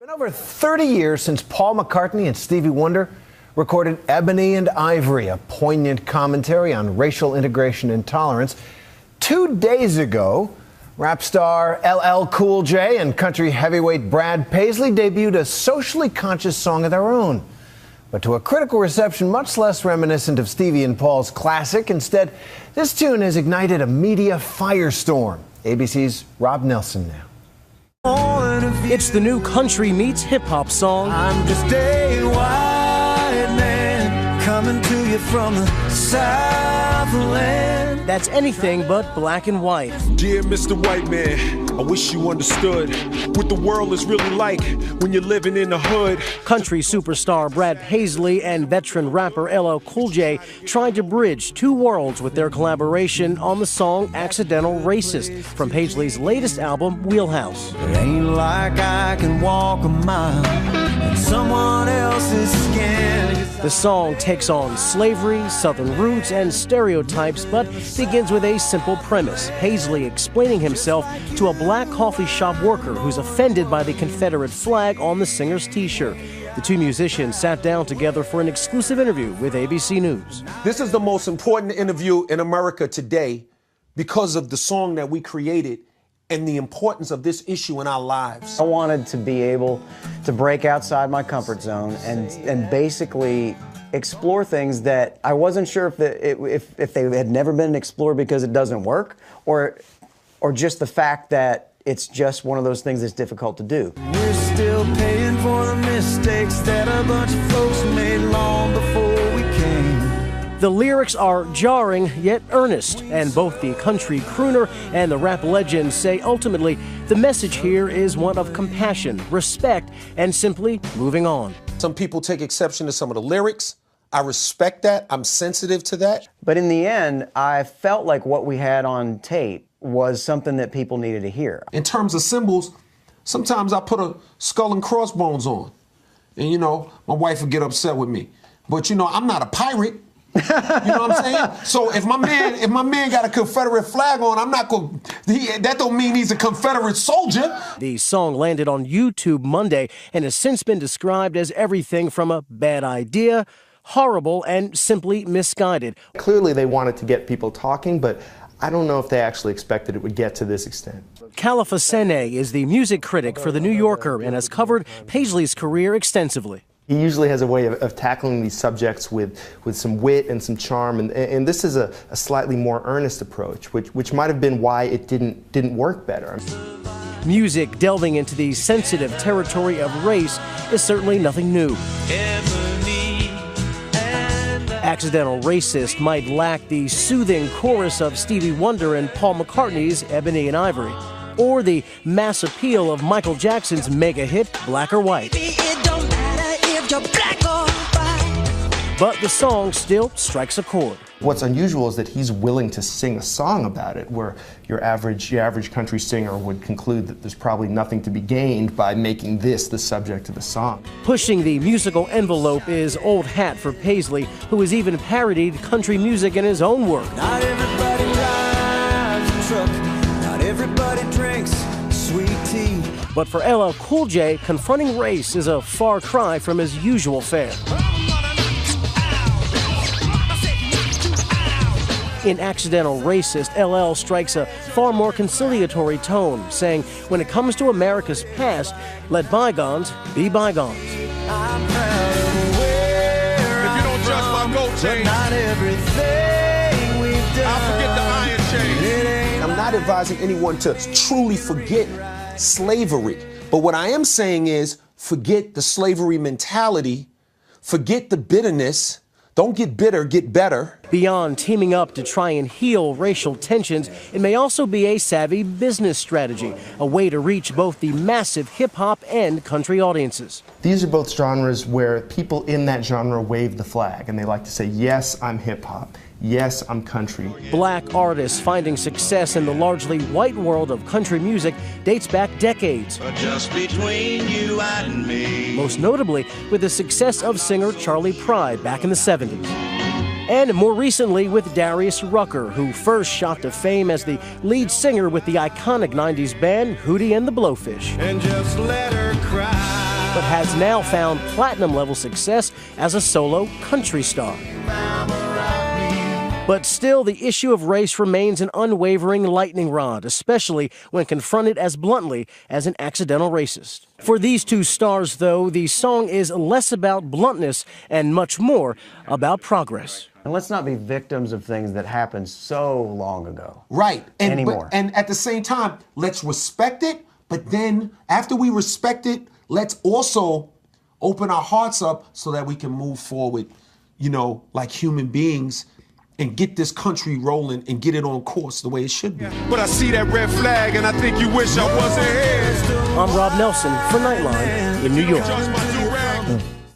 It's been over 30 years since Paul McCartney and Stevie Wonder recorded Ebony and Ivory, a poignant commentary on racial integration and tolerance. 2 days ago, rap star LL Cool J and country heavyweight Brad Paisley debuted a socially conscious song of their own. But to a critical reception much less reminiscent of Stevie and Paul's classic, instead, this tune has ignited a media firestorm. ABC's Rob Nelson now. It's the new country meets hip-hop song. I'm just a white man coming to you from the Southland. That's anything but black and white. Dear Mr. White Man, I wish you understood what the world is really like when you're living in the hood. Country superstar Brad Paisley and veteran rapper LL Cool J tried to bridge two worlds with their collaboration on the song Accidental Racist from Paisley's latest album, Wheelhouse. It ain't like I can walk a mile in someone else's skin. The song takes on slavery, Southern roots, and stereotypes, but begins with a simple premise. Paisley explaining himself to a black coffee shop worker who's offended by the Confederate flag on the singer's t-shirt. The two musicians sat down together for an exclusive interview with ABC News. This is the most important interview in America today because of the song that we created and the importance of this issue in our lives. I wanted to be able to break outside my comfort zone and basically explore things that I wasn't sure if they had never been explored because it doesn't work, or just the fact that it's just one of those things that's difficult to do. We're still paying for the mistakes that a bunch of folks made long before we came. The lyrics are jarring yet earnest, and both the country crooner and the rap legend say ultimately the message here is one of compassion, respect, and simply moving on. Some people take exception to some of the lyrics. I respect that. I'm sensitive to that. But in the end, I felt like what we had on tape was something that people needed to hear. In terms of symbols, sometimes I put a skull and crossbones on. And, my wife would get upset with me. But, I'm not a pirate. You know what I'm saying? So if my man got a Confederate flag on, I'm not going that don't mean he's a Confederate soldier. The song landed on YouTube Monday and has since been described as everything from a bad idea, horrible, and simply misguided. Clearly they wanted to get people talking, but I don't know if they actually expected it would get to this extent. Khalifa Sene is the music critic for The New Yorker and has covered Paisley's career extensively. He usually has a way of tackling these subjects with some wit and some charm, and this is a slightly more earnest approach, which might have been why it didn't work better. Music delving into the sensitive territory of race is certainly nothing new. Accidental Racist might lack the soothing chorus of Stevie Wonder and Paul McCartney's Ebony and Ivory, or the mass appeal of Michael Jackson's mega hit Black or White. But the song still strikes a chord. What's unusual is that he's willing to sing a song about it, where your average country singer would conclude that there's probably nothing to be gained by making this the subject of the song. Pushing the musical envelope is old hat for Paisley, who has even parodied country music in his own work. Not everybody drives a truck, not everybody drinks sweet tea. But for LL Cool J, confronting race is a far cry from his usual fare. In Accidental Racist, LL strikes a far more conciliatory tone, saying, when it comes to America's past, let bygones be bygones. I'm proud of where If you don't judge my gold chain, not everything we've done. I'll forget the iron chain. It ain't I'm not advising anyone to truly forget slavery. But what I am saying is forget the slavery mentality, forget the bitterness. Don't get bitter, get better. Beyond teaming up to try and heal racial tensions, it may also be a savvy business strategy, a way to reach both the massive hip-hop and country audiences. These are both genres where people in that genre wave the flag, and they like to say, yes, I'm hip-hop. Yes, I'm country. Black artists finding success in the largely white world of country music dates back decades. just between you and me. Most notably with the success of singer Charlie Pride back in the 70s. And more recently with Darius Rucker, who first shot to fame as the lead singer with the iconic 90s band Hootie and the Blowfish. And just let her cry. but has now found platinum-level success as a solo country star. But still, the issue of race remains an unwavering lightning rod, especially when confronted as bluntly as an accidental racist. For these two stars, though, the song is less about bluntness and much more about progress. And let's not be victims of things that happened so long ago. Right. Anymore. And at the same time, let's respect it, but then after we respect it, let's also open our hearts up so that we can move forward, you know, like human beings, and get this country rolling and get it on course the way it should be. But I see that red flag and I think you wish I wasn't here. I'm Rob Nelson for Nightline in New York.